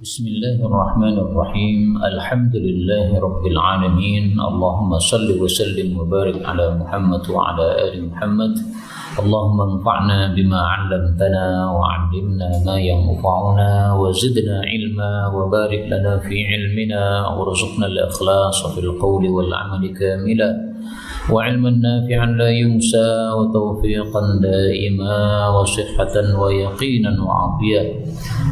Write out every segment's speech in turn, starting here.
Bismillahirrahmanirrahim. Alhamdulillahi rabbil alamin. Allahumma salli wa sallim wa barik ala Muhammad wa ala ali Muhammad. Allahumma anfa'na bima 'allamtana wa 'allimna ma yanfa'una wa zidna ilma wa barik lana fi ilmina warzuqna al-ikhlas fil qawli wal 'amali kamila wa 'ilman nafi'an la yunsa wa tawfiqan daima wa sihhatan wa yaqinan wa 'afiyah.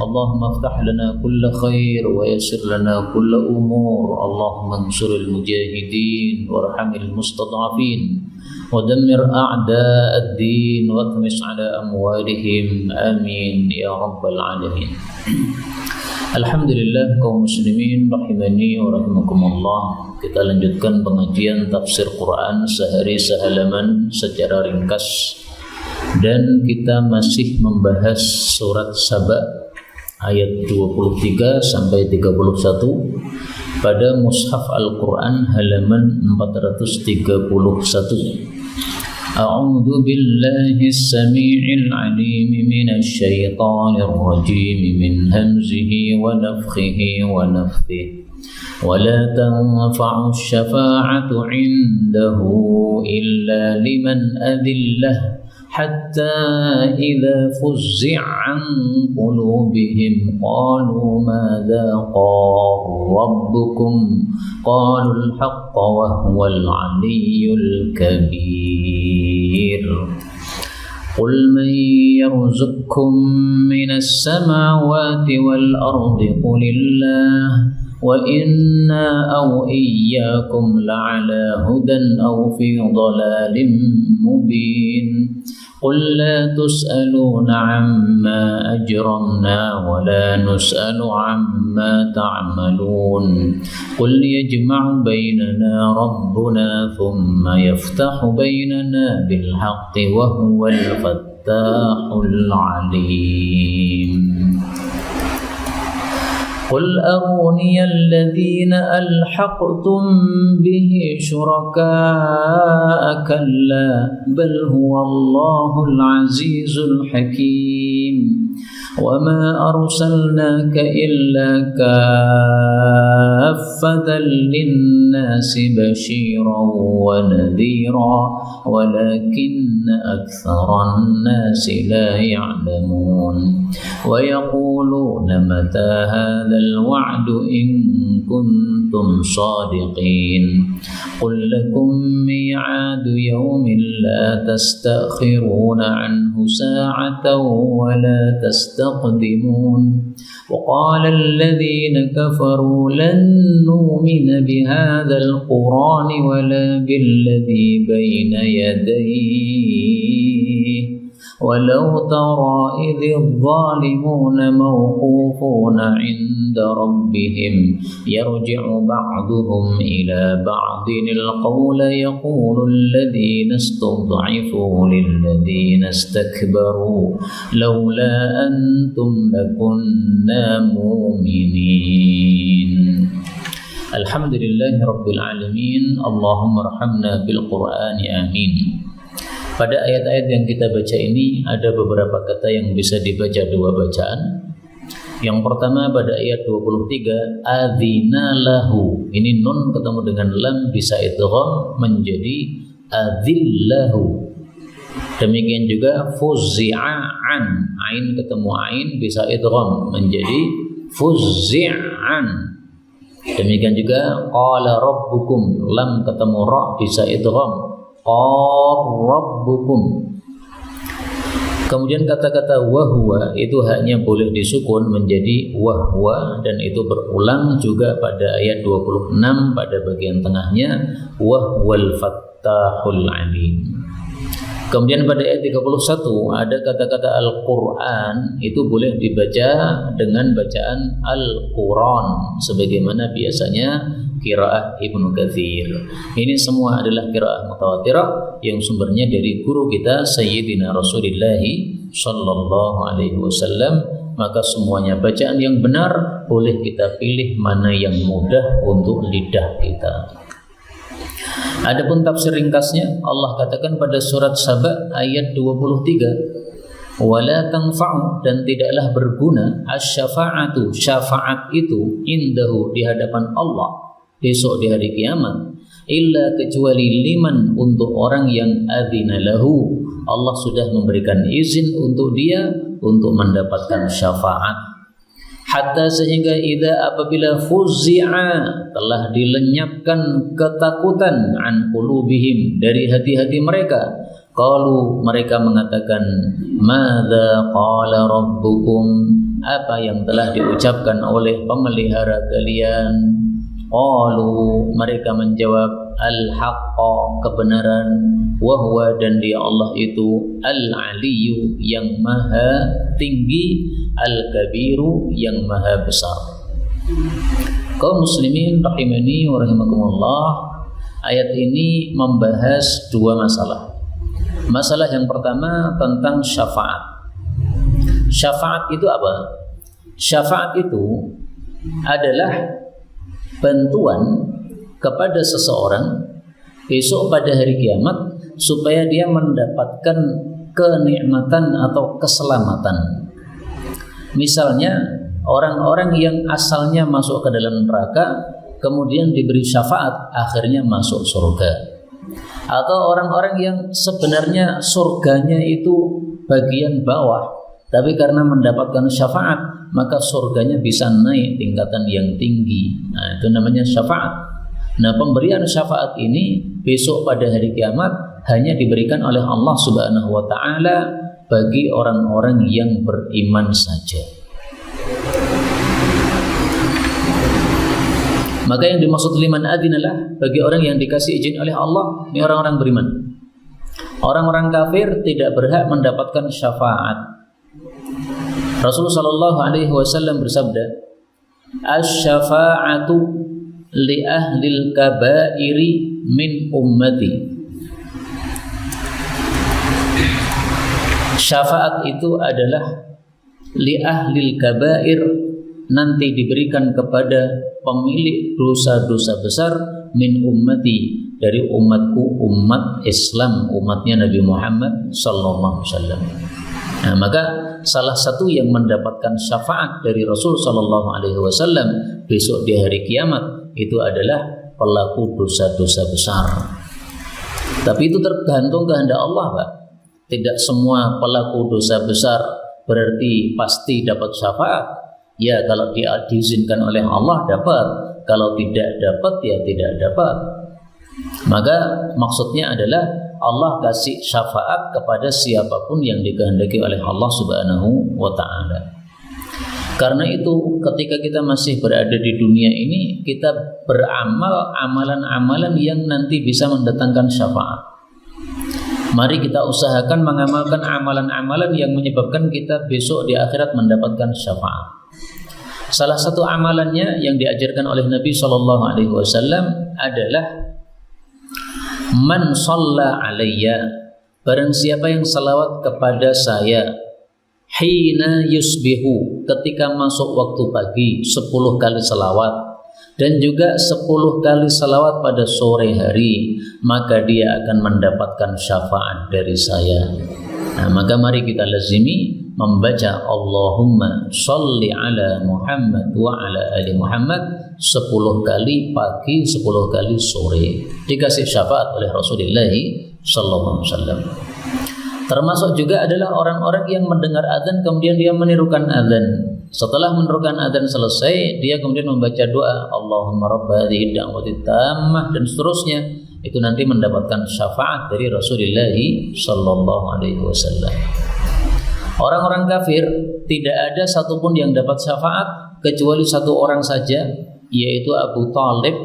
Allahumma iftah lana kulla khair wa yassir lana kulla umur. Allahumma ansuril mujahidin warhamil mustad'afin wa dammir a'da ad-din wa tmis ala amwalihim. Amin ya rabbal alamin. Alhamdulillah kaum muslimin rahimani wa rahimakumullah. Kita lanjutkan pengajian tafsir Quran sehari sehalaman secara ringkas, dan kita masih membahas surat Saba ayat 23 sampai 31 pada mushaf Al-Quran halaman 431. A'udzu billahis samii'il 'aliim minasy syaithaanir rajiim min hamzihi wa nafthihi wa nafthihi. ولا تنفع الشفاعة عنده إلا لمن أذن له حتى إذا فزع عن قلوبهم قالوا ماذا قال ربكم قالوا الحق وهو العلي الكبير. قل من يرزقكم من السماوات والأرض قل الله وَإِنَّا أَوْ إِيَّاكُمْ لَعَلَى هُدًى أَوْ فِي ضَلَالٍ مُبِينٍ. قُلْ لَا تُسْأَلُونَ عَمَّا أَجْرَمْنَا وَلَا نُسْأَلُ عَمَّا تَعْمَلُونَ. قُلْ يَجْمَعُ بَيْنَنَا رَبُّنَا ثُمَّ يَفْتَحُ بَيْنَنَا بِالْحَقِّ وَهُوَ الْفَتَّاحُ الْعَلِيمُ. قل أروني الذين ألحقتم به شركاء كلا بل هو الله العزيز الحكيم. وما أرسلناك إلا كافة للناس بشيرا ونذيرا ولكن أكثر الناس لا يعلمون. ويقولون متى هذا الوعد إن كنتم صادقين. قل لكم ميعاد يوم لا تستأخرون عنه ساعة ولا تستقدمون. وقال الذين كفروا لن نؤمن بهذا القرآن ولا بالذي بين يديه ولو ترى إذ الظالمون موقوفون عند ربهم يرجع بعضهم إلى بعض القول يقول الذين استضعفوا للذين استكبروا لولا أنتم لكنا مؤمنين. Alhamdulillahi rabbil alamin. Allahumma arhamna bil Qur'ani amin. Pada ayat-ayat yang kita baca ini ada beberapa kata yang bisa dibaca dua bacaan. Yang pertama pada ayat 23, adzina lahu. Ini nun ketemu dengan lam bisa idgham menjadi adzillahu. Demikian juga fuzzi'an, ain ketemu ain bisa idgham menjadi fuzzi'an. Demikian juga qala rabbukum, lam ketemu ra bisa idgham rabbukum. Kemudian kata-kata wahwa itu hanya boleh disukun menjadi wahwa, dan itu berulang juga pada ayat 26 pada bagian tengahnya wahwal fattahul alim. Kemudian pada ayat 31 ada kata-kata Al-Quran, itu boleh dibaca dengan bacaan Al-Quran sebagaimana biasanya qiraah Ibnu Katsir. Ini semua adalah qiraah mutawatirah yang sumbernya dari guru kita Sayyidina Rasulullah sallallahu alaihi wasallam. Maka semuanya bacaan yang benar, boleh kita pilih mana yang mudah untuk lidah kita. Adapun tafsir ringkasnya, Allah katakan pada surat Saba ayat 23, wala tanfa'u, dan tidaklah berguna asy-syafa'atu, syafaat itu indahu, di hadapan Allah besok di hari kiamat, illa, kecuali liman, untuk orang yang adzina lahu, Allah sudah memberikan izin untuk dia untuk mendapatkan syafaat. Hatta, sehingga apabila fuzi'a, telah dilenyapkan ketakutan, an qulubihim, dari hati-hati mereka, qalu, mereka mengatakan, madza qala rabbukum, apa yang telah diucapkan oleh pemelihara kalian? Qalu, mereka menjawab, al-haqqa, kebenaran, wa huwa, dan dia Allah itu al-aliyyu, yang maha tinggi, al-kabiru, yang maha besar. Kaum muslimin rahimani wa rahimakumullah, ayat ini membahas dua masalah. Masalah yang pertama tentang syafaat. Syafaat itu apa? Syafaat itu adalah bantuan kepada seseorang besok pada hari kiamat supaya dia mendapatkan kenikmatan atau keselamatan. Misalnya orang-orang yang asalnya masuk ke dalam neraka kemudian diberi syafaat, akhirnya masuk surga. Atau orang-orang yang sebenarnya surganya itu bagian bawah, tapi karena mendapatkan syafaat maka surganya bisa naik tingkatan yang tinggi. Nah, itu namanya syafaat. Nah, pemberian syafaat ini besok pada hari kiamat hanya diberikan oleh Allah Subhanahu wa taala bagi orang-orang yang beriman saja. Maka yang dimaksud liman adzinalah, bagi orang yang dikasih izin oleh Allah, ini orang-orang beriman. Orang-orang kafir tidak berhak mendapatkan syafaat. Rasulullah sallallahu alaihi wasallam bersabda, "Asy-syafa'atu li ahlil kaba'iri min ummati." Syafaat itu adalah li ahlil kaba'ir, nanti diberikan kepada pemilik dosa-dosa besar, min ummati, dari umatku, umat Islam, umatnya Nabi Muhammad sallallahu alaihi wasallam. Nah, maka salah satu yang mendapatkan syafaat dari Rasul sallallahu alaihi wasallam besok di hari kiamat itu adalah pelaku dosa-dosa besar. Tapi itu tergantung kehendak Allah, Pak. Tidak semua pelaku dosa besar berarti pasti dapat syafaat. Ya, kalau dia diizinkan oleh Allah dapat, kalau tidak dapat ya tidak dapat. Maka maksudnya adalah Allah kasih syafaat kepada siapapun yang dikehendaki oleh Allah Subhanahu wa taala. Karena itu ketika kita masih berada di dunia ini, kita beramal amalan-amalan yang nanti bisa mendatangkan syafaat. Mari kita usahakan mengamalkan amalan-amalan yang menyebabkan kita besok di akhirat mendapatkan syafaat. Salah satu amalannya yang diajarkan oleh Nabi SAW adalah man shalla alayya, barang siapa yang salawat kepada saya, hina yusbihu, ketika masuk waktu pagi 10 kali salawat, dan juga 10 kali salawat pada sore hari, maka dia akan mendapatkan syafaat dari saya. Nah, maka mari kita lazimi membaca Allahumma sholli ala Muhammad wa ala ali Muhammad 10 kali pagi, 10 kali sore, dikasih syafaat oleh Rasulullah sallallahu alaihi wasallam. Termasuk juga adalah orang-orang yang mendengar azan kemudian dia menirukan azan. Setelah menirukan azan selesai, dia kemudian membaca doa Allahumma rabb hadhihi da'wati tammah dan seterusnya. Itu nanti mendapatkan syafaat dari Rasulullah sallallahu alaihi wasallam. Orang-orang kafir tidak ada satupun yang dapat syafaat kecuali satu orang saja, yaitu Abu Thalib.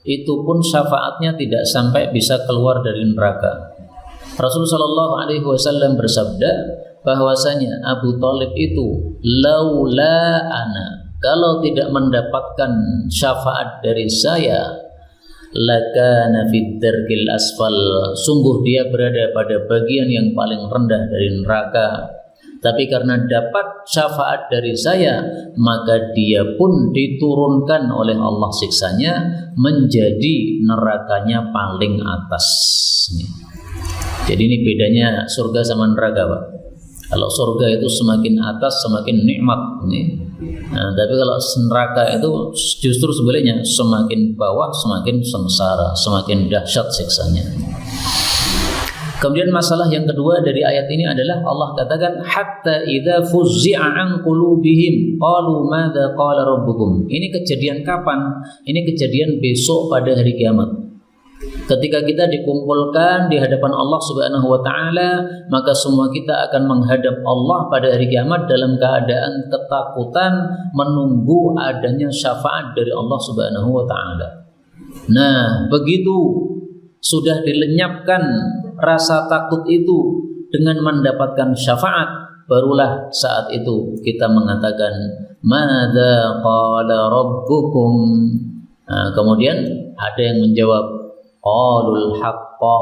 Itu pun syafaatnya tidak sampai bisa keluar dari neraka. Rasulullah sallallahu alaihi wasallam bersabda bahwasanya Abu Thalib itu laula ana, kalau tidak mendapatkan syafaat dari saya, lakana fid darkil asfal, sungguh dia berada pada bagian yang paling rendah dari neraka. Tapi karena dapat syafaat dari saya, maka dia pun diturunkan oleh Allah siksanya menjadi nerakanya paling atas. Jadi ini bedanya surga sama neraka, Pak. Kalau surga itu semakin atas semakin nikmat. Nah, tapi kalau neraka itu justru sebaliknya, semakin bawah semakin sengsara, semakin dahsyat siksanya. Kemudian masalah yang kedua dari ayat ini adalah Allah katakan hatta idza fuzzi'a an qulubihim qalu madza qala rabbukum. Ini kejadian kapan? Ini kejadian besok pada hari kiamat. Ketika kita dikumpulkan di hadapan Allah Subhanahu wa taala, maka semua kita akan menghadap Allah pada hari kiamat dalam keadaan ketakutan menunggu adanya syafaat dari Allah Subhanahu wa taala. Nah, begitu sudah dilenyapkan rasa takut itu dengan mendapatkan syafaat, barulah saat itu kita mengatakan madza qala rabbukum. Nah, kemudian ada yang menjawab qalul haqqa.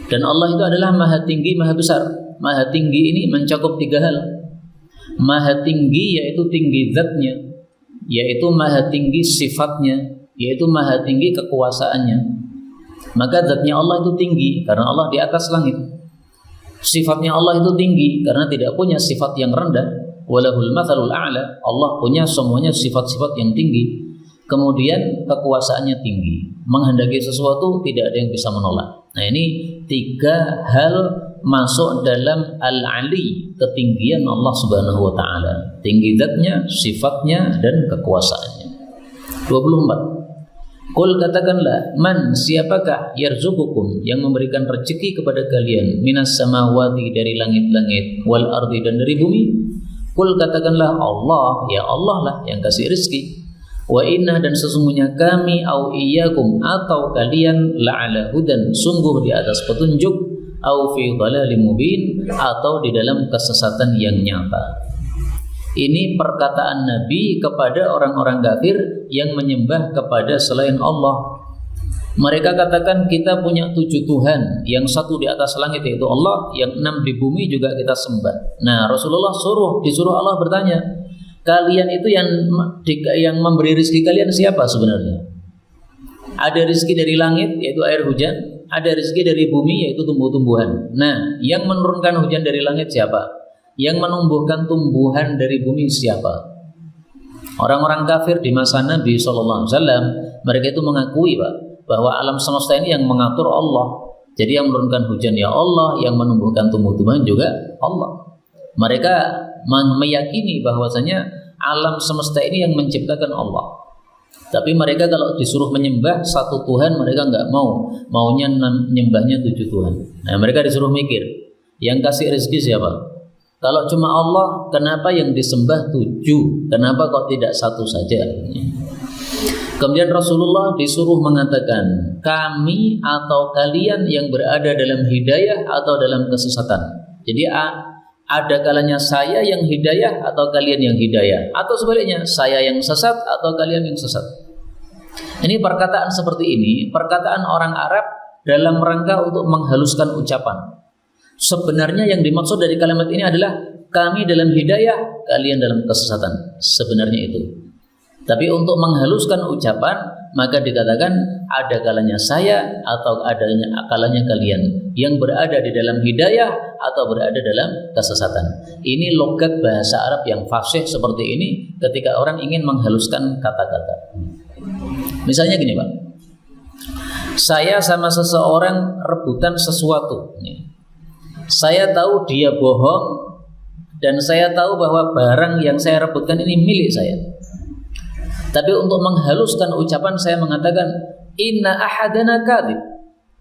Dan Allah itu adalah maha tinggi, maha besar. Maha tinggi ini mencakup tiga hal. Maha tinggi yaitu tinggi zatnya, yaitu maha tinggi sifatnya, yaitu maha tinggi kekuasaannya. Maka zatnya Allah itu tinggi karena Allah di atas langit. Sifatnya Allah itu tinggi karena tidak punya sifat yang rendah. Walahul matsalul a'la. Allah punya semuanya sifat-sifat yang tinggi. Kemudian kekuasaannya tinggi. Menghendaki sesuatu tidak ada yang bisa menolak. Nah, ini tiga hal masuk dalam al-ali, ketinggian Allah Subhanahu wa taala. Tinggi zatnya, sifatnya dan kekuasaannya. 24. Qul katakanlah, man siapakah yarzuqukum yang memberikan rezeki kepada kalian minas samawati dari langit-langit wal ardi dan dari bumi? Qul katakanlah Allah, ya Allah lah yang kasih rezeki. Wa inna dan sesungguhnya kami au iyyakum atau kalian la'ala hudan sungguh di atas petunjuk au fi dhalalim mubin atau di dalam kesesatan yang nyata. Ini perkataan Nabi kepada orang-orang kafir yang menyembah kepada selain Allah. Mereka katakan kita punya 7 Tuhan, yang satu di atas langit yaitu Allah, yang 6 di bumi juga kita sembah. Nah, Rasulullah disuruh Allah bertanya, kalian itu yang memberi rezeki kalian siapa sebenarnya? Ada rezeki dari langit yaitu air hujan, ada rezeki dari bumi yaitu tumbuh-tumbuhan. Nah, yang menurunkan hujan dari langit siapa? Yang menumbuhkan tumbuhan dari bumi siapa? Orang-orang kafir di masa Nabi SAW, mereka itu mengakui bahwa alam semesta ini yang mengatur Allah. Jadi yang menurunkan hujan ya Allah, yang menumbuhkan tumbuh-tumbuhan juga Allah. Mereka meyakini bahwasanya alam semesta ini yang menciptakan Allah. Tapi mereka kalau disuruh menyembah satu Tuhan, mereka nggak mau. Maunya menyembahnya 7 Tuhan. Nah, mereka disuruh mikir, yang kasih rezeki siapa? Kalau cuma Allah, kenapa yang disembah 7? Kenapa kok tidak satu saja? Kemudian Rasulullah disuruh mengatakan, kami atau kalian yang berada dalam hidayah atau dalam kesesatan. Jadi ada kalanya saya yang hidayah atau kalian yang hidayah, atau sebaliknya saya yang sesat atau kalian yang sesat. Ini perkataan seperti ini, perkataan orang Arab dalam rangka untuk menghaluskan ucapan. Sebenarnya yang dimaksud dari kalimat ini adalah kami dalam hidayah, kalian dalam kesesatan. Sebenarnya itu. Tapi untuk menghaluskan ucapan, maka dikatakan ada kalanya saya atau adanya kalanya kalian yang berada di dalam hidayah atau berada dalam kesesatan. Ini logat bahasa Arab yang fasih seperti ini ketika orang ingin menghaluskan kata-kata. Misalnya gini, Pak. Saya sama seseorang rebutan sesuatu. Saya tahu dia bohong dan saya tahu bahwa barang yang saya rebutkan ini milik saya. Tapi untuk menghaluskan ucapan saya mengatakan inna ahadana kadzib.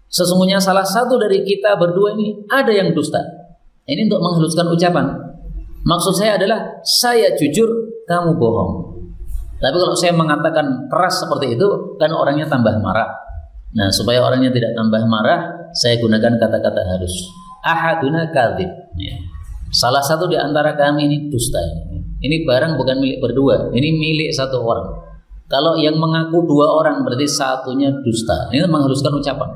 Sesungguhnya salah satu dari kita berdua ini ada yang dusta. Ini untuk menghaluskan ucapan. Maksud saya adalah saya jujur, kamu bohong. Tapi kalau saya mengatakan keras seperti itu, kan orangnya tambah marah. Nah, supaya orangnya tidak tambah marah, saya gunakan kata-kata halus. Ahaduna kadzib. Ya. Salah satu di antara kami ini dusta. Ini barang bukan milik berdua, ini milik satu orang. Kalau yang mengaku 2 orang berarti satunya dusta. Ini menghaluskan ucapan.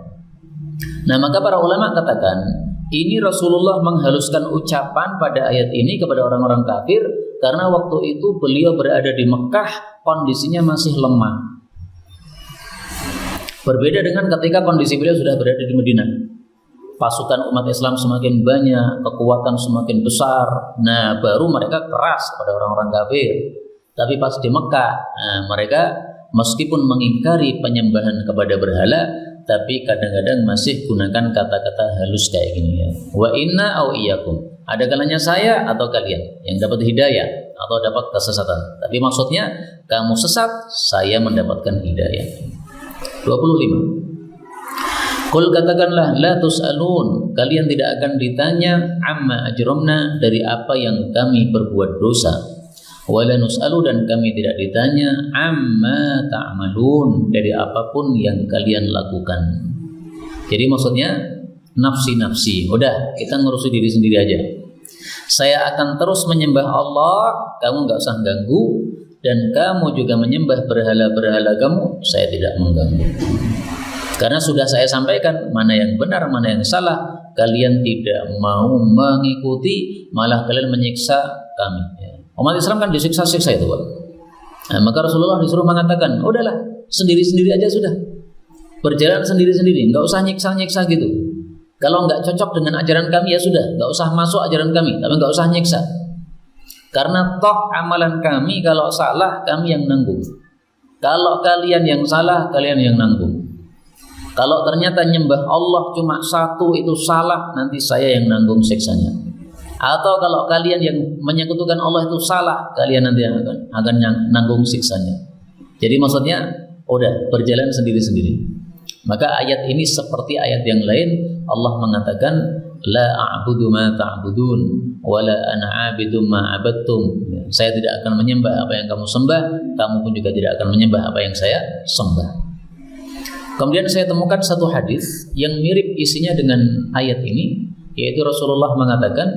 Nah, maka para ulama katakan, ini Rasulullah menghaluskan ucapan pada ayat ini kepada orang-orang kafir karena waktu itu beliau berada di Mekah, kondisinya masih lemah. Berbeda dengan ketika kondisi beliau sudah berada di Madinah. pasukan umat Islam semakin banyak, kekuatan semakin besar. Nah, baru mereka keras kepada orang-orang kafir. Tapi pas di Mekah, mereka meskipun mengingkari penyembahan kepada berhala, tapi kadang-kadang masih gunakan kata-kata halus kayak gini ya. Wa inna au iyyakum. Ada kalanya saya atau kalian yang dapat hidayah atau dapat kesesatan. Tapi maksudnya kamu sesat, saya mendapatkan hidayah. 25. Qul katakanlah la tus'alun, kalian tidak akan ditanya amma ajramna, dari apa yang kami perbuat dosa. Wala nus'alu, dan kami tidak ditanya amma ta'malun, dari apapun yang kalian lakukan. Jadi maksudnya nafsi-nafsi, udah kita ngurusi diri sendiri aja. Saya akan terus menyembah Allah, kamu nggak usah ganggu, dan kamu juga menyembah berhala-berhala kamu, saya tidak mengganggu. Karena sudah saya sampaikan mana yang benar, mana yang salah. Kalian tidak mau mengikuti, malah kalian menyiksa kami. Umat Islam kan disiksa-siksa itu, Pak. Nah, maka Rasulullah disuruh mengatakan, udahlah, sendiri-sendiri aja sudah. Berjalan sendiri-sendiri, nggak usah nyiksa-nyiksa gitu. Kalau nggak cocok dengan ajaran kami ya sudah, nggak usah masuk ajaran kami, tapi nggak usah nyiksa. Karena toh amalan kami kalau salah kami yang nanggung. Kalau kalian yang salah, kalian yang nanggung. Kalau ternyata nyembah Allah cuma satu itu salah, nanti saya yang nanggung siksanya. Atau kalau kalian yang menyekutukan Allah itu salah, kalian nanti akan nanggung siksanya. Jadi maksudnya udah berjalan sendiri-sendiri. Maka ayat ini seperti ayat yang lain, Allah mengatakan la a'budu ma ta'budun wala ana 'abidu ma 'abadtum. Saya tidak akan menyembah apa yang kamu sembah, kamu pun juga tidak akan menyembah apa yang saya sembah. Kemudian saya temukan satu hadis yang mirip isinya dengan ayat ini, yaitu Rasulullah mengatakan,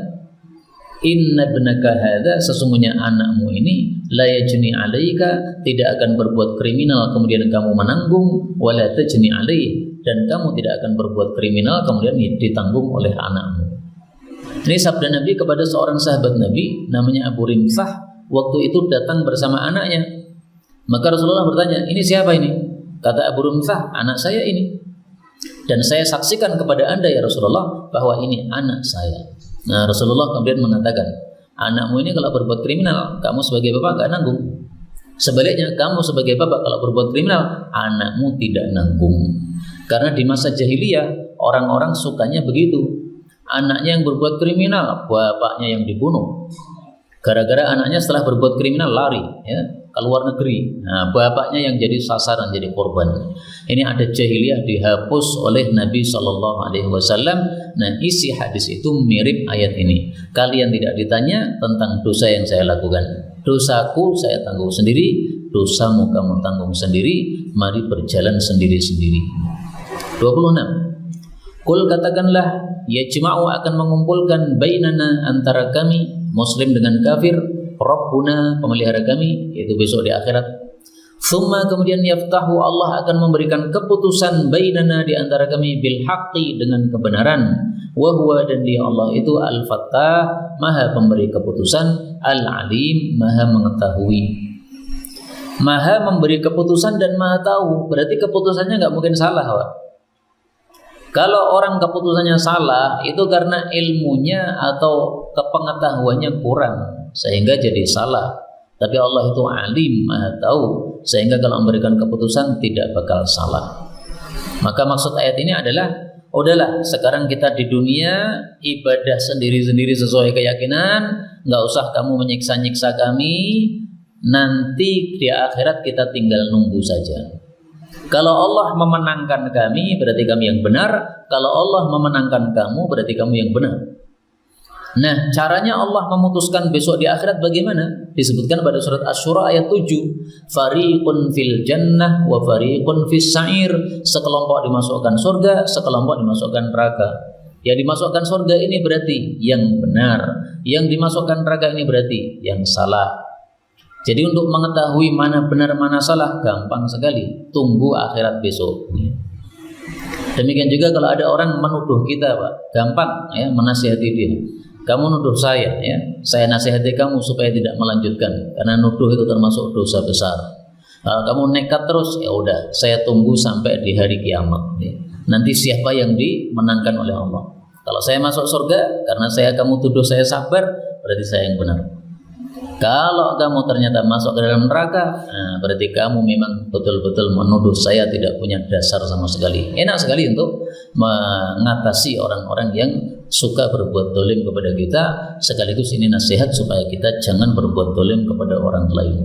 inna ibnaka hadza, sesungguhnya anakmu ini la yajni 'alaika, tidak akan berbuat kriminal kemudian kamu menanggung, wala tajni 'alaihi, dan kamu tidak akan berbuat kriminal kemudian ditanggung oleh anakmu. Ini sabda Nabi kepada seorang sahabat Nabi namanya Abu Rimsah, waktu itu datang bersama anaknya. Maka Rasulullah bertanya, ini siapa ini? Kata Abu Rimsah, anak saya ini. Dan saya saksikan kepada anda ya Rasulullah bahwa ini anak saya. Nah, Rasulullah kemudian mengatakan, anakmu ini kalau berbuat kriminal, kamu sebagai bapak gak nanggung. Sebaliknya, kamu sebagai bapak kalau berbuat kriminal, anakmu tidak nanggung. Karena di masa jahiliyah, orang-orang sukanya begitu. Anaknya yang berbuat kriminal, bapaknya yang dibunuh. Gara-gara anaknya setelah berbuat kriminal lari ya, ke luar negeri. Nah, bapaknya yang jadi sasaran, jadi korban. Ini ada jahiliyah dihapus oleh Nabi SAW. Nah, isi hadis itu mirip ayat ini. Kalian tidak ditanya tentang dosa yang saya lakukan. Dosaku saya tanggung sendiri, dosamu kamu tanggung sendiri. Mari berjalan sendiri-sendiri. 26. Qul katakanlah, yajma'u akan mengumpulkan bainana antara kami Muslim dengan kafir, Rabbuna pemelihara kami, yaitu besok di akhirat. Tsumma kemudian yaftahu, Allah akan memberikan keputusan bainana di antara kami bil haqqi, dengan kebenaran. Wa huwa, dan dia Allah itu Al-Fattah, Maha pemberi keputusan, Al-Alim, Maha mengetahui. Maha memberi keputusan dan Maha tahu, berarti keputusannya nggak mungkin salah, Pak. Kalau orang keputusannya salah, itu karena ilmunya atau kepengetahuannya kurang, sehingga jadi salah. Tapi Allah itu alim, maha tahu, sehingga kalau memberikan keputusan tidak bakal salah. Maka maksud ayat ini adalah, udahlah sekarang kita di dunia ibadah sendiri-sendiri sesuai keyakinan, nggak usah kamu menyiksa-nyiksa kami, nanti di akhirat kita tinggal nunggu saja. Kalau Allah memenangkan kami, berarti kami yang benar. Kalau Allah memenangkan kamu, berarti kamu yang benar. Nah, caranya Allah memutuskan besok di akhirat bagaimana? Disebutkan pada surat Asy-Syura ayat 7. Fariqun fil jannah wa fariqun fis sa'ir. Sekelompok dimasukkan surga, sekelompok dimasukkan neraka. Yang dimasukkan surga ini berarti yang benar. Yang dimasukkan neraka ini berarti yang salah. Jadi untuk mengetahui mana benar mana salah gampang sekali, tunggu akhirat besok. Demikian juga kalau ada orang menuduh kita, Pak, gampang ya menasihati dia. Kamu nuduh saya ya, saya nasihati kamu supaya tidak melanjutkan, karena nuduh itu termasuk dosa besar. Kalau kamu nekat terus, ya udah, saya tunggu sampai di hari kiamat. Ya. Nanti siapa yang dimenangkan oleh Allah. Kalau saya masuk surga karena kamu tuduh saya sabar, berarti saya yang benar. Kalau kamu ternyata masuk ke dalam neraka, berarti kamu memang betul-betul menuduh saya tidak punya dasar sama sekali. Enak sekali untuk mengatasi orang-orang yang suka berbuat dolim kepada kita. Sekaligus ini nasihat supaya kita jangan berbuat dolim kepada orang lain.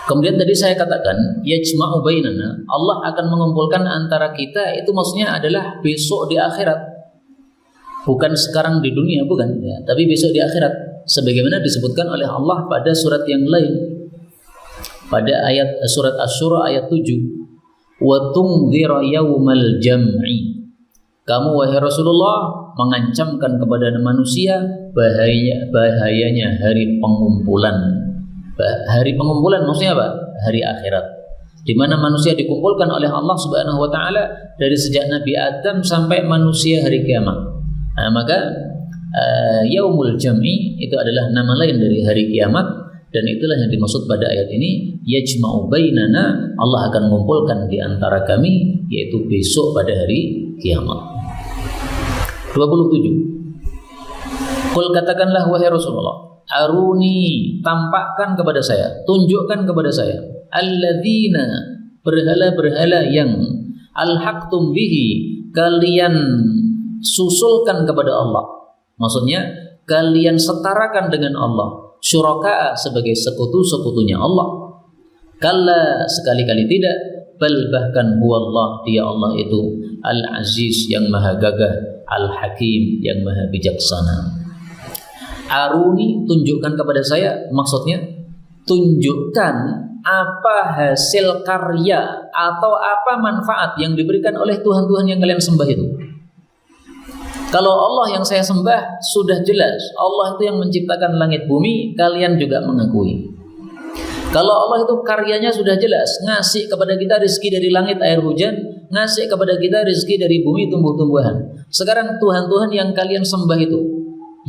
Kemudian tadi saya katakan, yajma'u bainana, Allah akan mengumpulkan antara kita, itu maksudnya adalah besok di akhirat. Bukan sekarang di dunia, bukan ya, tapi besok di akhirat. Sebagaimana disebutkan oleh Allah pada surat yang lain. Pada ayat surat Asy-Syura ayat 7. Wa tunzira yaumal jam'i. Kamu wahai Rasulullah mengancamkan kepada manusia bahayanya hari pengumpulan. Hari pengumpulan maksudnya apa? Hari akhirat. Di mana manusia dikumpulkan oleh Allah Subhanahu wa taala dari sejak Nabi Adam sampai manusia hari kiamat. Maka yaumul jam'i itu adalah nama lain dari hari kiamat, dan itulah yang dimaksud pada ayat ini, yajma'u bainana, Allah akan mengumpulkan di antara kami, yaitu besok pada hari kiamat. 27. Qul katakanlah wahai Rasulullah, aruni, tampakkan kepada saya, tunjukkan kepada saya, alladzina, berhala-berhala yang alhaqtum bihi, kalian susulkan kepada Allah. Maksudnya kalian setarakan dengan Allah, syuraka sebagai sekutu-sekutunya Allah. Kalla, sekali-kali tidak, bal bahkan huwallah, dia Allah itu al-aziz yang maha gagah, al-hakim yang maha bijaksana. Aruni, tunjukkan kepada saya, maksudnya tunjukkan apa hasil karya atau apa manfaat yang diberikan oleh Tuhan-Tuhan yang kalian sembah itu. Kalau Allah yang saya sembah sudah jelas, Allah itu yang menciptakan langit bumi, kalian juga mengakui. Kalau Allah itu karyanya sudah jelas, ngasih kepada kita rezeki dari langit air hujan, ngasih kepada kita rezeki dari bumi tumbuh-tumbuhan. Sekarang Tuhan-Tuhan yang kalian sembah itu,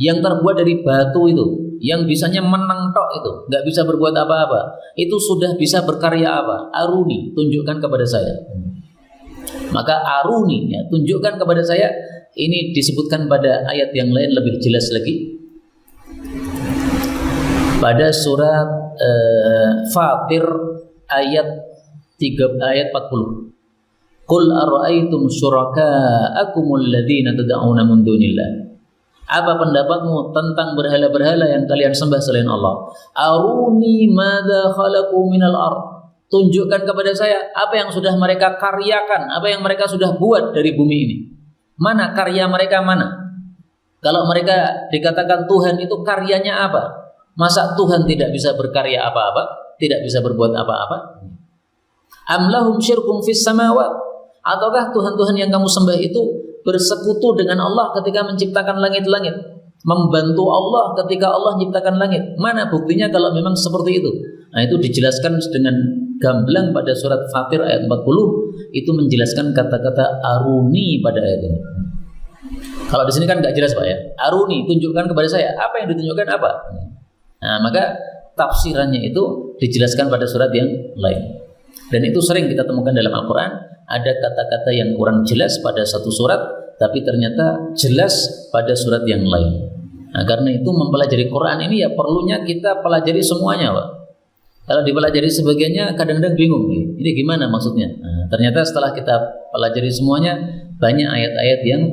yang terbuat dari batu itu, yang bisanya menang tok itu, nggak bisa berbuat apa-apa, itu sudah bisa berkarya apa? Aruni, tunjukkan kepada saya. Maka aruni, ya, tunjukkan kepada saya. Ini disebutkan pada ayat yang lain lebih jelas lagi. Pada surat Fatir ayat 40. Qul ara'aytum syuraka'akumul ladzina tad'una min dunillah. Apa pendapatmu tentang berhala-berhala yang kalian sembah selain Allah? Aruni madza khalaqu minal ard. Tunjukkan kepada saya apa yang sudah mereka karyakan, apa yang mereka sudah buat dari bumi ini. Mana karya mereka, mana? Kalau mereka dikatakan Tuhan itu karyanya apa? Masa Tuhan tidak bisa berkarya apa-apa? Tidak bisa berbuat apa-apa? Am lahum syirkum fis samawat? Ataukah Tuhan-Tuhan yang kamu sembah itu bersekutu dengan Allah ketika menciptakan langit-langit? Membantu Allah ketika Allah menciptakan langit? Mana buktinya kalau memang seperti itu? Nah, itu dijelaskan dengan gamblang pada surat Fatir ayat 40. Itu menjelaskan kata-kata aruni pada ayat ini. Kalau di sini kan nggak jelas Pak ya. Aruni, tunjukkan kepada saya. Apa yang ditunjukkan apa? Nah, maka tafsirannya itu dijelaskan pada surat yang lain. Dan itu sering kita temukan dalam Al-Quran. Ada kata-kata yang kurang jelas pada satu surat, tapi ternyata jelas pada surat yang lain. Nah, karena itu mempelajari Quran ini ya perlunya kita pelajari semuanya Pak. Kalau dipelajari sebagiannya kadang-kadang bingung, ini gimana maksudnya? Nah, ternyata setelah kita pelajari semuanya, banyak ayat-ayat yang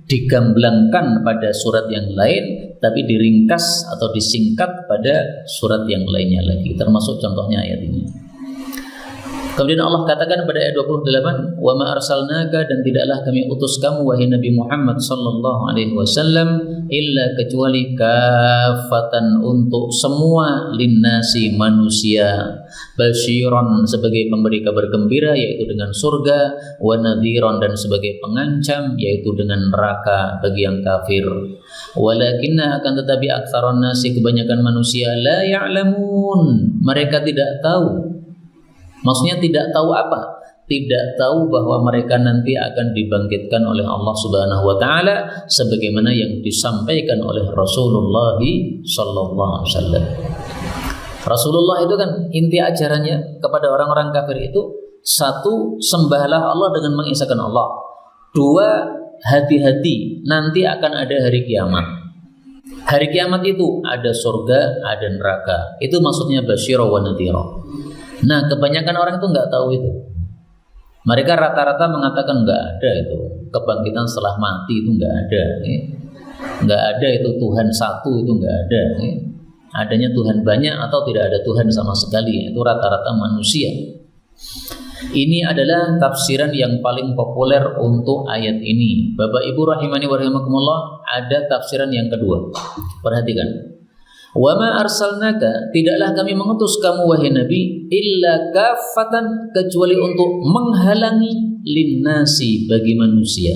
digamblangkan pada surat yang lain, tapi diringkas atau disingkat pada surat yang lainnya lagi. Termasuk contohnya ayat ini. Kemudian Allah katakan pada ayat 28, "Wa ma arsalnaka," dan tidaklah kami utus kamu wahai Nabi Muhammad sallallahu alaihi wasallam illa kecuali kafatan untuk semua linnasi manusia, basyiran sebagai pemberi kabar gembira yaitu dengan surga, wa nadhiran dan sebagai pengancam yaitu dengan neraka bagi yang kafir. Walakinna akan tetapi aktsaron nasi kebanyakan manusia la ya'lamun, mereka tidak tahu. Maksudnya tidak tahu apa? Tidak tahu bahwa mereka nanti akan dibangkitkan oleh Allah Subhanahu wa taala sebagaimana yang disampaikan oleh Rasulullah sallallahu alaihi wasallam. Rasulullah itu kan inti ajarannya kepada orang-orang kafir itu, satu, sembahlah Allah dengan mengesahkan Allah. Dua, hati-hati, nanti akan ada hari kiamat. Hari kiamat itu ada surga, ada neraka. Itu maksudnya basyira wa nadhira. Nah, kebanyakan orang itu nggak tahu itu. Mereka rata-rata mengatakan nggak ada itu kebangkitan setelah mati, itu nggak ada. Nggak ada itu Tuhan satu, itu nggak ada. Adanya Tuhan banyak atau tidak ada Tuhan sama sekali. Itu rata-rata manusia. Ini adalah tafsiran yang paling populer untuk ayat ini. Bapak Ibu rahimani wa rahimakumullah, ada tafsiran yang kedua. Perhatikan. Wa ma arsalnaka, tidaklah kami mengutus kamu wahai Nabi illa kaffatan, kecuali untuk menghalangi linnasi, bagi manusia.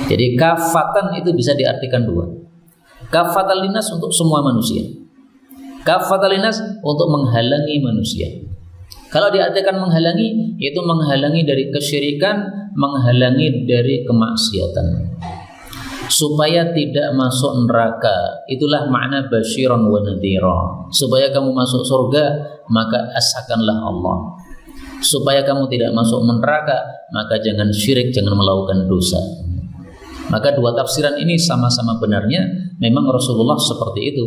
Jadi kaffatan itu bisa diartikan dua. Kaffatan linnas untuk semua manusia. Kaffatan linnas untuk menghalangi manusia. Kalau diartikan menghalangi, itu menghalangi dari kesyirikan, menghalangi dari kemaksiatan, supaya tidak masuk neraka. Itulah makna basyiran wa nadhira. Supaya kamu masuk surga, maka asakanlah Allah. Supaya kamu tidak masuk neraka, maka jangan syirik, jangan melakukan dosa. Maka dua tafsiran ini sama-sama benarnya. Memang Rasulullah seperti itu,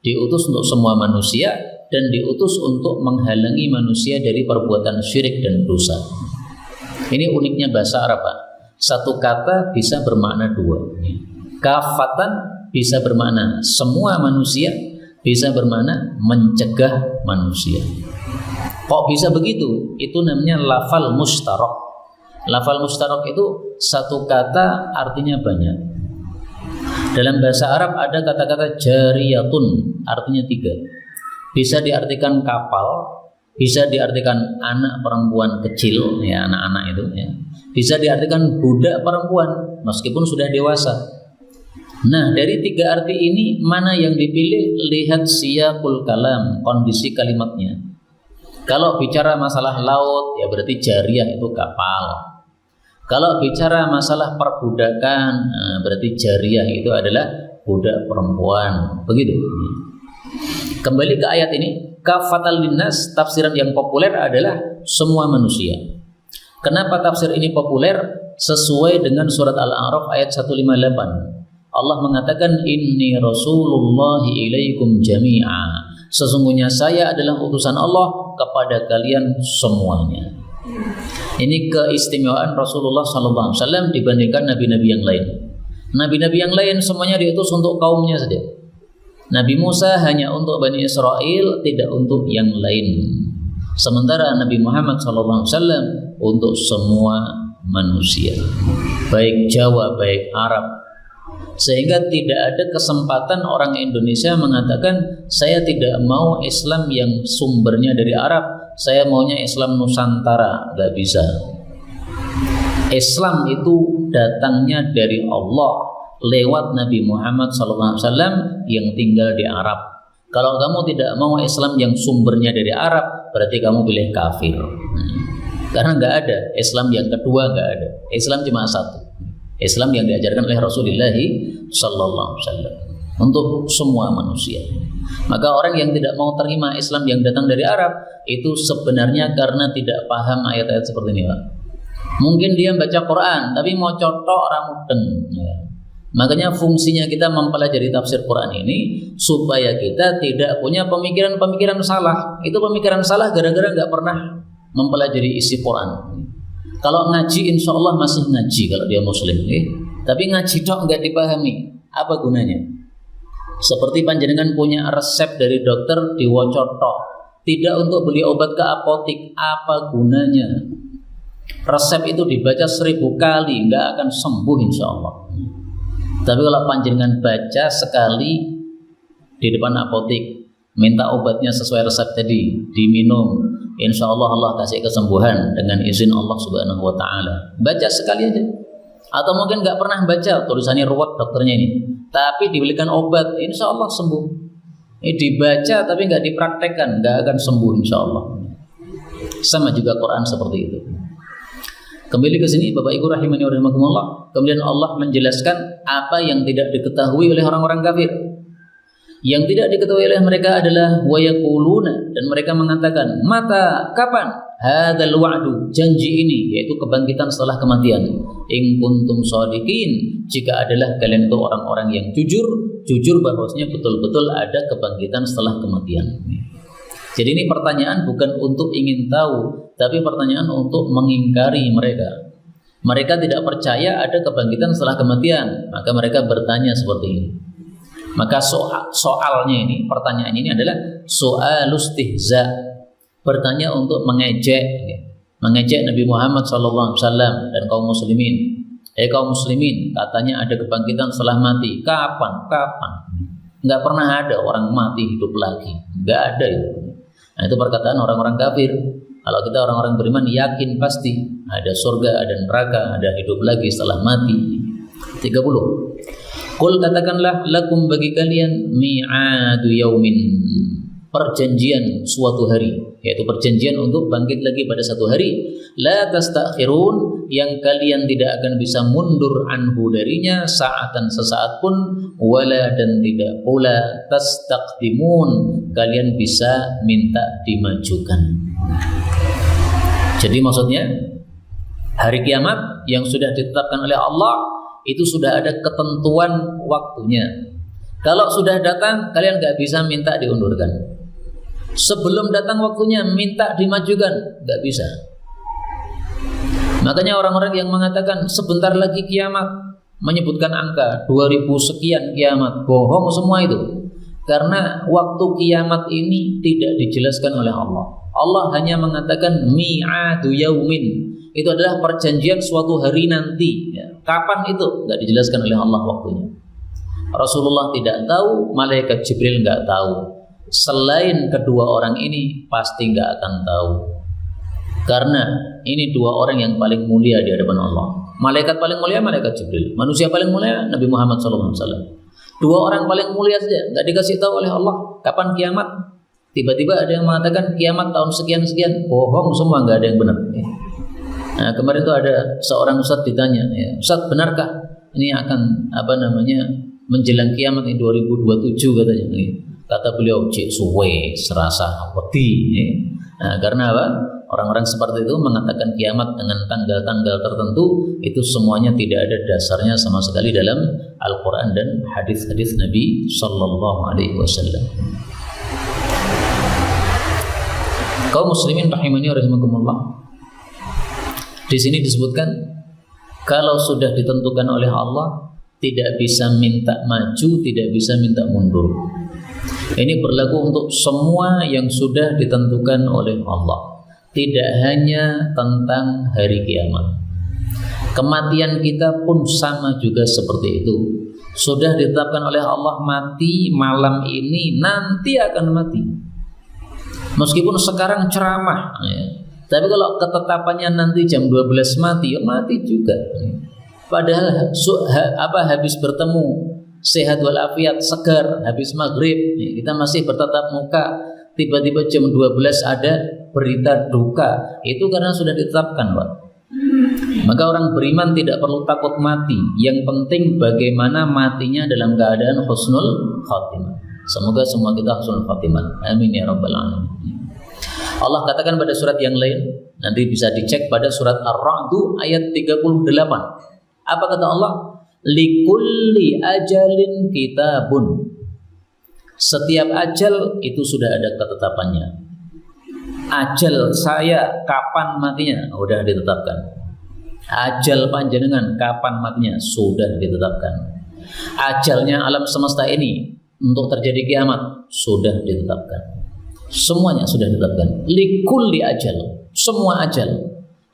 diutus untuk semua manusia dan diutus untuk menghalangi manusia dari perbuatan syirik dan dosa. Ini uniknya bahasa Arab, Pak. Satu kata bisa bermakna dua. Kafatan bisa bermakna semua manusia, bisa bermakna mencegah manusia. Kok bisa begitu? Itu namanya lafal mustarak. Lafal mustarak itu satu kata artinya banyak. Dalam bahasa Arab ada kata-kata jariyatun, artinya tiga. Bisa diartikan kapal, bisa diartikan anak perempuan kecil, ya anak-anak itu, ya. Bisa diartikan budak perempuan meskipun sudah dewasa. Nah, dari tiga arti ini mana yang dipilih? Lihat siyaqul kalam, kondisi kalimatnya. Kalau bicara masalah laut, ya berarti jariyah itu kapal. Kalau bicara masalah perbudakan, berarti jariyah itu adalah budak perempuan. Begitu. Kembali ke ayat ini, kafatal linnas, tafsiran yang populer adalah semua manusia. Kenapa tafsir ini populer? Sesuai dengan surat Al-A'raf ayat 158. Allah mengatakan, inni rasulullahi ilaikum jami'a. Sesungguhnya saya adalah utusan Allah kepada kalian semuanya. Ini keistimewaan Rasulullah SAW dibandingkan nabi-nabi yang lain. Nabi-nabi yang lain semuanya diutus untuk kaumnya saja. Nabi Musa hanya untuk Bani Israel, tidak untuk yang lain. Sementara Nabi Muhammad SAW untuk semua manusia, baik Jawa, baik Arab. Sehingga tidak ada kesempatan orang Indonesia mengatakan, saya tidak mau Islam yang sumbernya dari Arab, saya maunya Islam Nusantara. Gak bisa. Islam itu datangnya dari Allah lewat Nabi Muhammad SAW yang tinggal di Arab. Kalau kamu tidak mau Islam yang sumbernya dari Arab, berarti kamu pilih kafir. Karena nggak ada Islam yang kedua, nggak ada. Islam cuma satu. Islam yang diajarkan oleh Rasulullah SAW untuk semua manusia. Maka orang yang tidak mau terima Islam yang datang dari Arab itu sebenarnya karena tidak paham ayat-ayat seperti ini, Pak. Mungkin dia baca Quran tapi mau cotok ramudeng, ya. Makanya fungsinya kita mempelajari tafsir Quran ini supaya kita tidak punya pemikiran-pemikiran salah. Itu pemikiran salah gara-gara nggak pernah mempelajari isi Quran. Kalau ngaji insya Allah masih ngaji kalau dia muslim, tapi ngaji dok nggak dipahami, apa gunanya? Seperti panjenengan punya resep dari dokter diwocotok, tidak untuk beli obat ke apotik, apa gunanya? Resep itu dibaca 1000 kali nggak akan sembuh insya Allah. Tapi kalau panjenengan baca sekali di depan apotik, minta obatnya sesuai resep tadi, diminum, insya Allah Allah kasih kesembuhan dengan izin Allah Subhanahu Wa Taala. Baca sekali aja. Atau mungkin nggak pernah baca, tulisannya ruwet dokternya ini, tapi dibelikan obat, insya Allah sembuh. Ini dibaca tapi nggak dipraktekkan, nggak akan sembuh insya Allah. Sama juga Quran seperti itu. Kembali ke sini Bapak Ibu rahimani wa rahimakumullah. Kemudian Allah menjelaskan apa yang tidak diketahui oleh orang-orang kafir. Yang tidak diketahui oleh mereka adalah wa yaquluna, dan mereka mengatakan, mata, kapan hadzal wa'du, janji ini, yaitu kebangkitan setelah kematian. In kuntum shadiqin, jika adalah kalian itu orang-orang yang jujur bahwasanya betul-betul ada kebangkitan setelah kematian. Jadi ini pertanyaan bukan untuk ingin tahu, tapi pertanyaan untuk mengingkari mereka. Mereka tidak percaya ada kebangkitan setelah kematian, maka mereka bertanya seperti ini. Maka soalnya ini, pertanyaan ini adalah soalus istihza, bertanya untuk mengejek Nabi Muhammad SAW dan kaum muslimin. Kaum muslimin, katanya ada kebangkitan setelah mati. Kapan? Nggak pernah ada orang mati hidup lagi, nggak ada itu. Nah, itu perkataan orang-orang kafir. Kalau kita orang-orang beriman yakin pasti ada surga, ada neraka, ada hidup lagi setelah mati. 30. Qul, katakanlah, lakum, bagi kalian, mi'adu yaumin, perjanjian suatu hari, yaitu perjanjian untuk bangkit lagi pada satu hari. La tastakhirun, yang kalian tidak akan bisa mundur anhu darinya saatan sesaat pun, wala, dan tidak pula tastaqdimun, kalian bisa minta dimajukan. Jadi maksudnya hari kiamat yang sudah ditetapkan oleh Allah itu sudah ada ketentuan waktunya. Kalau sudah datang, kalian nggak bisa minta diundurkan. Sebelum datang waktunya, minta dimajukan, nggak bisa. Makanya orang-orang yang mengatakan sebentar lagi kiamat, menyebutkan angka 2000 sekian kiamat, bohong semua itu. Karena waktu kiamat ini tidak dijelaskan oleh Allah. Allah hanya mengatakan mi'adu yaumin, itu adalah perjanjian suatu hari nanti. Kapan itu? Tidak dijelaskan oleh Allah waktunya. Rasulullah tidak tahu, malaikat Jibril nggak tahu. Selain kedua orang ini pasti nggak akan tahu. Karena ini dua orang yang paling mulia di hadapan Allah. Malaikat paling mulia malaikat Jibril. Manusia paling mulia Nabi Muhammad SAW. Dua orang paling mulia saja nggak dikasih tahu oleh Allah kapan kiamat. Tiba-tiba ada yang mengatakan kiamat tahun sekian-sekian. Bohong semua, nggak ada yang benar. Nah, kemarin itu ada seorang ustadz ditanya, Ustadz, benarkah ini akan menjelang kiamat ini 2027 katanya. Kata beliau, cik suwe serasa wedi. Nah, karena apa? Orang-orang seperti itu mengatakan kiamat dengan tanggal-tanggal tertentu, itu semuanya tidak ada dasarnya sama sekali dalam Al-Quran dan hadis-hadis Nabi Sallallahu Alaihi Wasallam. Kaum muslimin rahimani wa rahimakumullah. Di sini disebutkan kalau sudah ditentukan oleh Allah tidak bisa minta maju, tidak bisa minta mundur. Ini berlaku untuk semua yang sudah ditentukan oleh Allah. Tidak hanya tentang hari kiamat. Kematian kita pun sama juga seperti itu. Sudah ditetapkan oleh Allah mati malam ini, nanti akan mati. Meskipun sekarang ceramah, tapi kalau ketetapannya nanti jam 12 mati, ya mati juga. Padahal habis bertemu sehat walafiat, segar, habis maghrib, kita masih bertatap muka, tiba-tiba jam 12 ada berita duka, itu karena sudah ditetapkan, Pak. Maka orang beriman tidak perlu takut mati. Yang penting bagaimana matinya dalam keadaan husnul khatimah. Semoga semua kita husnul khatimah. Amin ya rabbal alamin. Allah katakan pada surat yang lain, nanti bisa dicek pada surat Ar-Ra'd ayat 38. Apa kata Allah? Likulli ajalin kitabun. Setiap ajal itu sudah ada ketetapannya. Ajal saya kapan matinya sudah ditetapkan. Ajal panjenengan kapan matinya sudah ditetapkan. Ajalnya alam semesta ini untuk terjadi kiamat sudah ditetapkan. Semuanya sudah ditetapkan. Likulli ajal, semua ajal,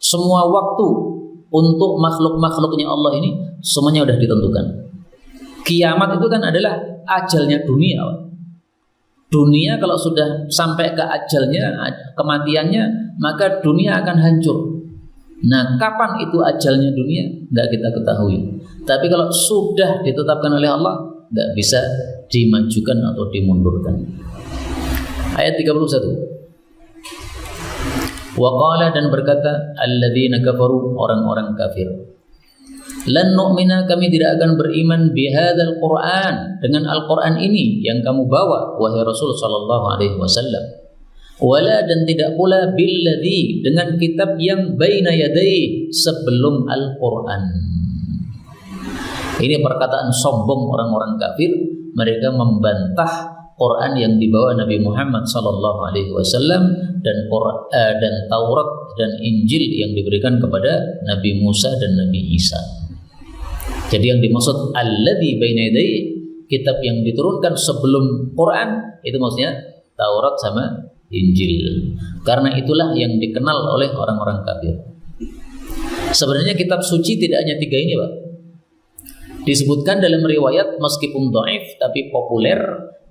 semua waktu untuk makhluk-makhluknya Allah ini semuanya sudah ditentukan. Kiamat itu kan adalah ajalnya dunia. Dunia kalau sudah sampai ke ajalnya, kematiannya, maka dunia akan hancur. Nah, kapan itu ajalnya dunia? Nggak kita ketahui. Tapi kalau sudah ditetapkan oleh Allah, nggak bisa dimajukan atau dimundurkan. Ayat 31. Wa qala, dan berkata alladzina kafaru, orang-orang kafir. Lan nu'mina, kami tidak akan beriman bihadzal Qur'an, dengan Al-Qur'an ini yang kamu bawa wahai Rasul sallallahu alaihi wasallam. Wala, dan tidak pula billadzi, dengan kitab yang baina yadayhi, sebelum Al-Qur'an. Ini perkataan sombong orang-orang kafir. Mereka membantah Quran yang dibawa Nabi Muhammad sallallahu alaihi wasallam dan Taurat dan Injil yang diberikan kepada Nabi Musa dan Nabi Isa. Jadi yang dimaksud alladzi baina yadayhi, kitab yang diturunkan sebelum Quran, itu maksudnya Taurat sama Injil. Karena itulah yang dikenal oleh orang-orang kafir. Sebenarnya kitab suci tidak hanya 3 ini, Pak. Disebutkan dalam riwayat meskipun dhaif tapi populer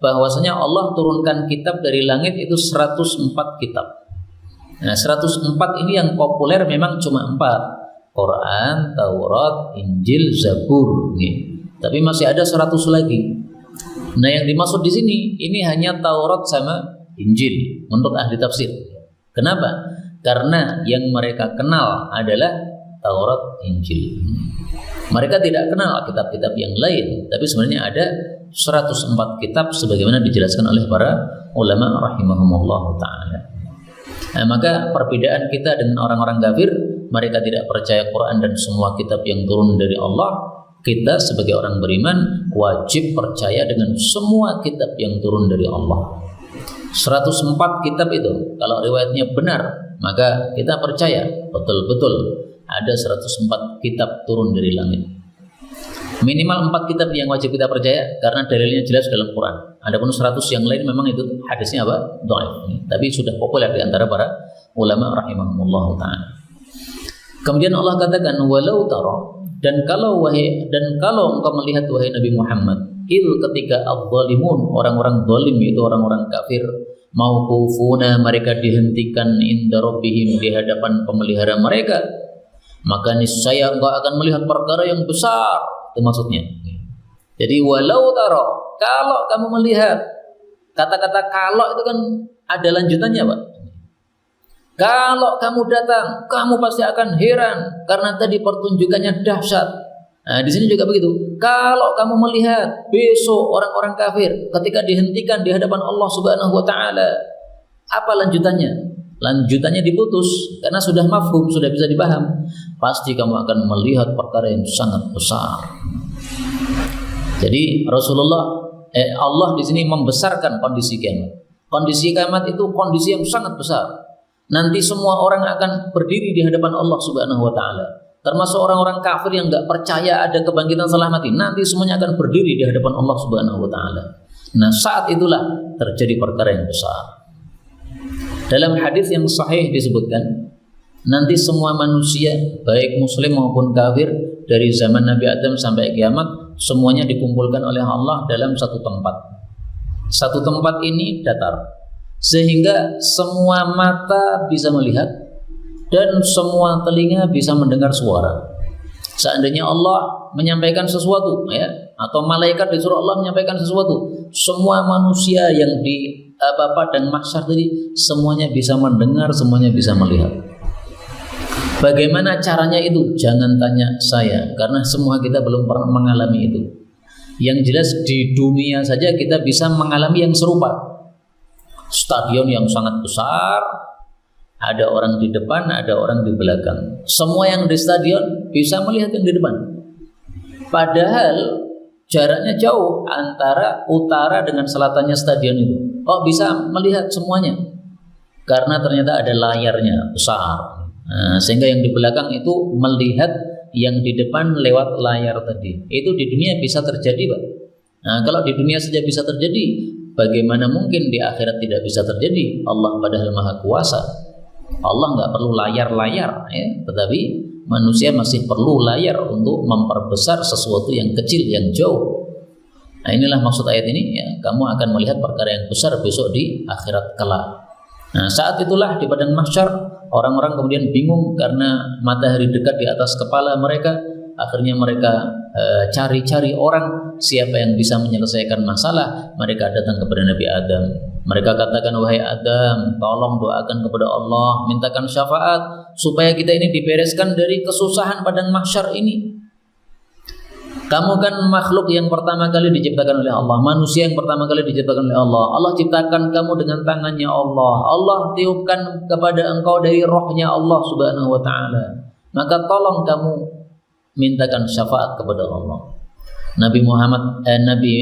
bahwasanya Allah turunkan kitab dari langit itu 104 kitab. Nah, 104 ini yang populer memang cuma 4. Quran, Taurat, Injil, Zabur. Tapi masih ada 100 lagi. Nah, yang dimaksud di sini ini hanya Taurat sama Injil menurut ahli tafsir. Kenapa? Karena yang mereka kenal adalah Taurat, Injil. Mereka tidak kenal kitab-kitab yang lain, tapi sebenarnya ada 104 kitab sebagaimana dijelaskan oleh para ulama rahimahumullah ta'ala. Nah, maka perbedaan kita dengan orang-orang kafir, mereka tidak percaya Quran dan semua kitab yang turun dari Allah. Kita sebagai orang beriman wajib percaya dengan semua kitab yang turun dari Allah. 104 kitab itu kalau riwayatnya benar, maka kita percaya betul-betul ada 104 kitab turun dari langit. Minimal 4 kitab yang wajib kita percaya karena dalilnya jelas dalam Quran. Adapun 100 yang lain memang itu hadisnya apa? Dhaif. Tapi sudah populer di antara para ulama rahimahumullah ta'ala. Kemudian Allah katakan walau tara, dan kalau engkau melihat wahai Nabi Muhammad, ketika adz-dzalimun, orang-orang zalim itu orang-orang kafir, mauqufuna, mereka dihentikan inda rabbihim, di hadapan pemelihara mereka, maka niscaya engkau akan melihat perkara yang besar. Itu maksudnya. Jadi walau tara, kalau kamu melihat, kata-kata kalau itu kan ada lanjutannya, Pak. Kalau kamu datang, kamu pasti akan heran karena tadi pertunjukannya dahsyat. Nah, di sini juga begitu. Kalau kamu melihat besok orang-orang kafir ketika dihentikan di hadapan Allah Subhanahu wa taala, apa lanjutannya? Lanjutannya diputus karena sudah mafhum, sudah bisa dipaham. Pasti kamu akan melihat perkara yang sangat besar. Jadi Allah di sini membesarkan kondisi kiamat. Kondisi kiamat itu kondisi yang sangat besar. Nanti semua orang akan berdiri di hadapan Allah Subhanahu wa taala. Termasuk orang-orang kafir yang enggak percaya ada kebangkitan setelah mati. Nanti semuanya akan berdiri di hadapan Allah Subhanahu wa taala. Nah, saat itulah terjadi perkara yang besar. Dalam hadis yang sahih disebutkan, nanti semua manusia, baik muslim maupun kafir, dari zaman Nabi Adam sampai kiamat, semuanya dikumpulkan oleh Allah dalam satu tempat. Satu tempat ini datar, sehingga semua mata bisa melihat dan semua telinga bisa mendengar suara. Seandainya Allah menyampaikan sesuatu, ya, atau malaikat disuruh Allah menyampaikan sesuatu, semua manusia yang di dan mahsyar tadi semuanya bisa mendengar, semuanya bisa melihat. Bagaimana caranya itu? Jangan tanya saya, karena semua kita belum pernah mengalami itu. Yang jelas di dunia saja kita bisa mengalami yang serupa. Stadion yang sangat besar, ada orang di depan, ada orang di belakang. Semua yang di stadion bisa melihat yang di depan. Padahal jaraknya jauh antara utara dengan selatannya stadion itu. Kok bisa melihat semuanya? Karena ternyata ada layarnya besar. Nah, sehingga yang di belakang itu melihat yang di depan lewat layar tadi. Itu di dunia bisa terjadi, Pak. Nah, kalau di dunia saja bisa terjadi, bagaimana mungkin di akhirat tidak bisa terjadi? Allah padahal Maha Kuasa. Allah nggak perlu layar-layar, ya. Tetapi manusia masih perlu layar untuk memperbesar sesuatu yang kecil, yang jauh. Nah, inilah maksud ayat ini, ya, kamu akan melihat perkara yang besar besok di akhirat kelak. Nah, saat itulah di padang mahsyar orang-orang kemudian bingung karena matahari dekat di atas kepala mereka. Akhirnya mereka cari-cari orang siapa yang bisa menyelesaikan masalah. Mereka datang kepada Nabi Adam. Mereka katakan, wahai Adam, tolong doakan kepada Allah, mintakan syafaat supaya kita ini dibereskan dari kesusahan padang mahsyar ini. Kamu kan makhluk yang pertama kali diciptakan oleh Allah, manusia yang pertama kali diciptakan oleh Allah. Allah ciptakan kamu dengan tangannya Allah. Allah tiupkan kepada engkau dari rohnya Allah Subhanahu wa taala. Maka tolong kamu mintakan syafaat kepada Allah. Nabi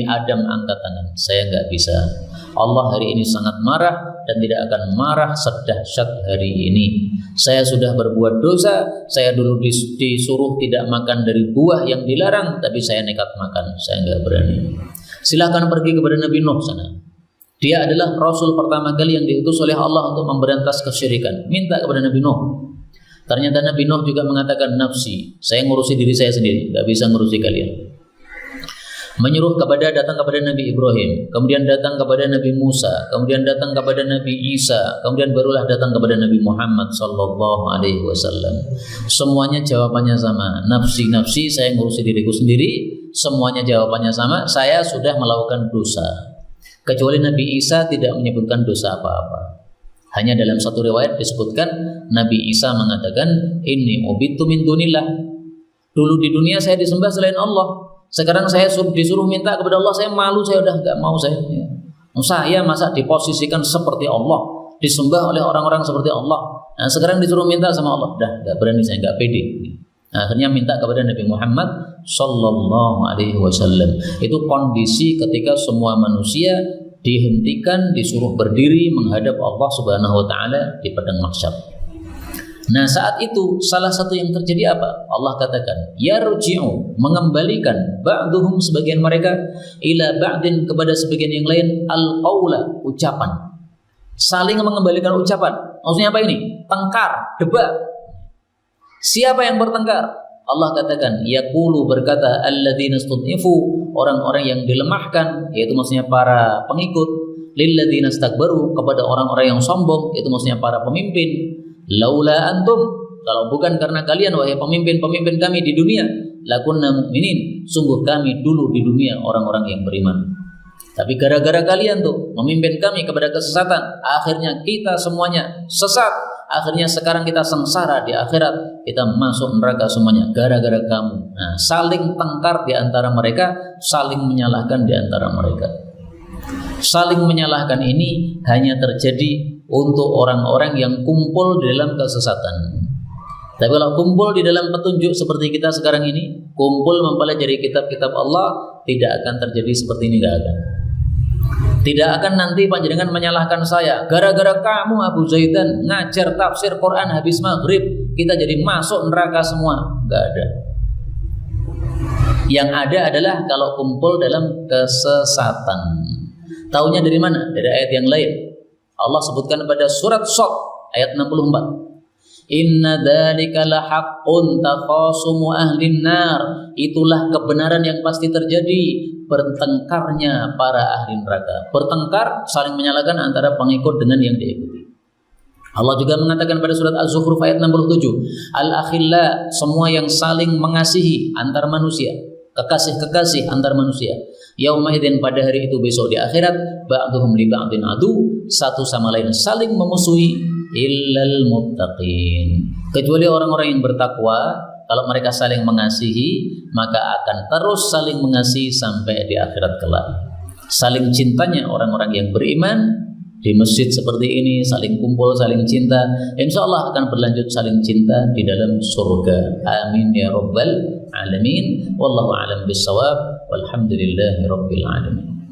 Adam angkat tangan, saya nggak bisa. Allah hari ini sangat marah dan tidak akan marah sedahsyat hari ini. Saya sudah berbuat dosa. Saya dulu disuruh tidak makan dari buah yang dilarang, tapi saya nekat makan. Saya nggak berani. Silahkan pergi kepada Nabi Nuh sana. Dia adalah Rasul pertama kali yang diutus oleh Allah untuk memberantas kesyirikan. Minta kepada Nabi Nuh. Ternyata Nabi Nuh juga mengatakan, nafsi, saya ngurusi diri saya sendiri, nggak bisa ngurusi kalian. Datang kepada Nabi Ibrahim, kemudian datang kepada Nabi Musa, kemudian datang kepada Nabi Isa, kemudian barulah datang kepada Nabi Muhammad sallallahu alaihi wasallam. Semuanya jawabannya sama, nafsi, saya ngurusi diriku sendiri. Semuanya jawabannya sama, saya sudah melakukan dosa. Kecuali Nabi Isa tidak menyebutkan dosa apa-apa. Hanya dalam satu riwayat disebutkan Nabi Isa mengatakan, inni ubitu min dunillah. Dulu di dunia saya disembah selain Allah. Sekarang saya disuruh minta kepada Allah, saya malu, saya udah nggak mau saya. Saya masa diposisikan seperti Allah, disembah oleh orang-orang seperti Allah. Nah, sekarang disuruh minta sama Allah, dah nggak berani, saya nggak pede. Nah, akhirnya minta kepada Nabi Muhammad sallallahu alaihi wasallam. Itu kondisi ketika semua manusia dihentikan, disuruh berdiri menghadap Allah Subhanahu wa taala di padang mahsyar. Nah, saat itu salah satu yang terjadi apa? Allah katakan, yarji'u, mengembalikan ba'duhum, sebagian mereka, ila ba'din, kepada sebagian yang lain, al-qaula, ucapan. Saling mengembalikan ucapan. Maksudnya apa ini? Tengkar, debat. Siapa yang bertengkar? Allah katakan, yaqulu, berkata, alladzina istud'ifu, orang-orang yang dilemahkan, yaitu maksudnya para pengikut, lilladzina istakbaru, kepada orang-orang yang sombong, yaitu maksudnya para pemimpin. Laula antum, kalau bukan karena kalian wahai pemimpin-pemimpin kami di dunia, lakunna mu'minin, sungguh kami dulu di dunia orang-orang yang beriman. Tapi gara-gara kalian tuh memimpin kami kepada kesesatan, akhirnya kita semuanya sesat. Akhirnya sekarang kita sengsara di akhirat, kita masuk neraka semuanya gara-gara kamu. Nah, saling tengkar di antara mereka, saling menyalahkan di antara mereka. Saling menyalahkan ini hanya terjadi untuk orang-orang yang kumpul di dalam kesesatan. Tapi kalau kumpul di dalam petunjuk seperti kita sekarang ini, kumpul mempelajari kitab-kitab Allah, tidak akan terjadi seperti ini, tidak akan. Tidak akan nanti panjenengan menyalahkan saya, gara-gara kamu Abu Zaidan ngajar tafsir Quran habis maghrib, kita jadi masuk neraka semua. Enggak ada. Yang ada adalah kalau kumpul dalam kesesatan. Taunya dari mana? Dari ayat yang lain. Allah sebutkan pada surat Shad ayat 64. Inna dzalika lahaqqun takhasumu ahlin nar. Itulah kebenaran yang pasti terjadi, bertengkarnya para ahli neraka. Bertengkar, saling menyalahkan antara pengikut dengan yang diikuti. Allah juga mengatakan pada surat Az-Zukhruf ayat 67, al-akhilla, semua yang saling mengasihi antar manusia, kekasih-kekasih antar manusia. Yaumaidin, pada hari itu, besok di akhirat, ba'duhum li ba'din adu, satu sama lain saling memusuhi, illal muttaqin, kecuali orang-orang yang bertakwa. Kalau mereka saling mengasihi, maka akan terus saling mengasihi sampai di akhirat kelak. Saling cintanya orang-orang yang beriman di masjid seperti ini, saling kumpul, saling cinta, insya Allah akan berlanjut saling cinta di dalam surga. Amin ya rabbal alamin. Wallahu a'lam bissawab. Walhamdulillahi rabbil alamin.